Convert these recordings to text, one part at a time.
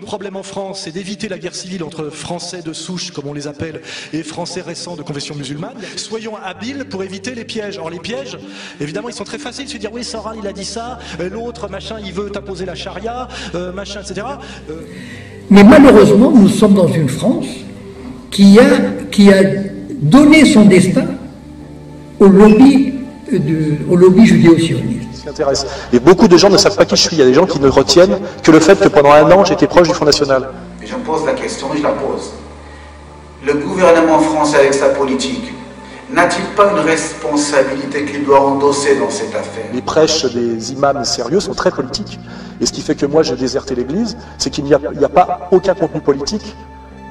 Notre problème en France, c'est d'éviter la guerre civile entre Français de souche, comme on les appelle, et Français récents de confession musulmane. Soyons habiles pour éviter les pièges. Or les pièges, évidemment, ils sont très faciles. Se dire, oui, Soral, il a dit ça, l'autre, machin, il veut t'imposer la charia, machin, etc. Mais malheureusement, nous sommes dans une France qui a donné son destin au lobby judéo-sioniste. Et beaucoup de gens ne savent pas qui je suis. Il y a des gens qui ne retiennent que le fait que pendant un an, j'étais proche du Front National. Et je pose la question et je la pose. Le gouvernement français avec sa politique, n'a-t-il pas une responsabilité qu'il doit endosser dans cette affaire? Les prêches des imams sérieux sont très politiques. Et ce qui fait que moi j'ai déserté l'église, c'est qu'il n'y a pas aucun contenu politique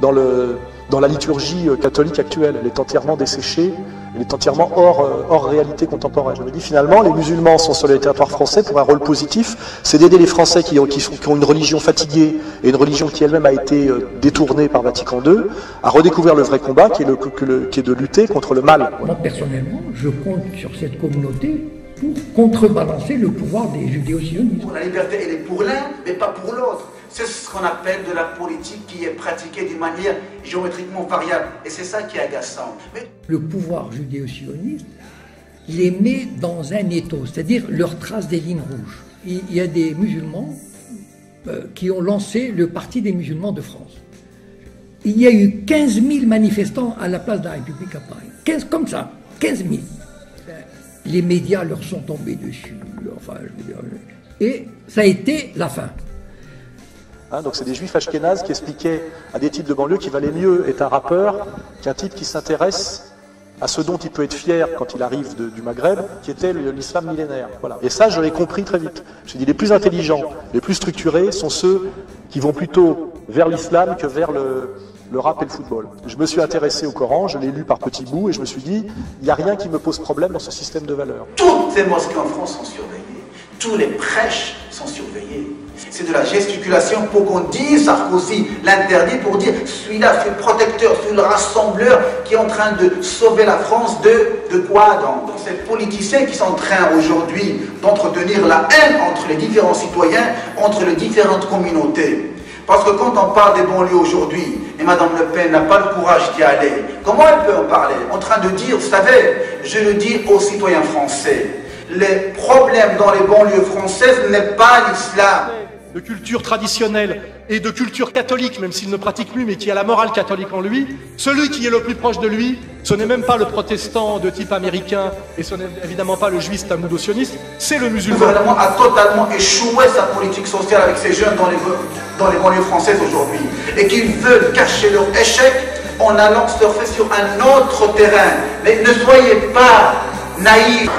dans la liturgie catholique actuelle. Elle est entièrement desséchée, elle est entièrement hors réalité contemporaine. Je me dis finalement, les musulmans sont sur le territoire français pour un rôle positif, c'est d'aider les Français qui ont une religion fatiguée et une religion qui elle-même a été détournée par Vatican II, à redécouvrir le vrai combat qui est de lutter contre le mal. Moi personnellement, je compte sur cette communauté pour contrebalancer le pouvoir des judéo-sionistes. La liberté, elle est pour l'un, mais pas pour l'autre. C'est ce qu'on appelle de la politique qui est pratiquée d'une manière géométriquement variable. Et c'est ça qui est agaçant. Mais... Le pouvoir judéo-sioniste les met dans un étau, c'est-à-dire leur trace des lignes rouges. Il y a des musulmans qui ont lancé le Parti des musulmans de France. Il y a eu 15 000 manifestants à la place de la République à Paris. 15 comme ça, 15 000. Les médias leur sont tombés dessus. Enfin, je veux dire, et ça a été la fin. Donc c'est des juifs ashkénazes qui expliquaient à des types de banlieue qu'il valait mieux être un rappeur qu'un type qui s'intéresse à ce dont il peut être fier quand il arrive du Maghreb, qui était l'islam millénaire. Voilà. Et ça, je l'ai compris très vite. J'ai dit les plus intelligents, les plus structurés sont ceux qui vont plutôt vers l'islam que vers le rap et le football. Je me suis intéressé au Coran, je l'ai lu par petits bouts et je me suis dit, il n'y a rien qui me pose problème dans ce système de valeurs. Toutes les mosquées en France sont surveillées. Tous les prêches sont surveillés. C'est de la gesticulation pour qu'on dise, Sarkozy l'interdit pour dire celui-là, c'est le protecteur, c'est le rassembleur qui est en train de sauver la France de quoi dans ces politiciens qui sont en train aujourd'hui d'entretenir la haine entre les différents citoyens, entre les différentes communautés. Parce que quand on parle des banlieues aujourd'hui, et Mme Le Pen n'a pas le courage d'y aller, comment elle peut en parler? En train de dire, vous savez, je le dis aux citoyens français, les problèmes dans les banlieues françaises n'est pas l'islam. De culture traditionnelle et de culture catholique, même s'il ne pratique plus, mais qui a la morale catholique en lui, celui qui est le plus proche de lui, ce n'est même pas le protestant de type américain, et ce n'est évidemment pas le juif talmudo-sioniste, c'est le musulman. Le gouvernement a totalement échoué sa politique sociale avec ces jeunes dans les banlieues françaises aujourd'hui, et qu'ils veulent cacher leur échec en allant surfer sur un autre terrain. Mais ne soyez pas naïfs.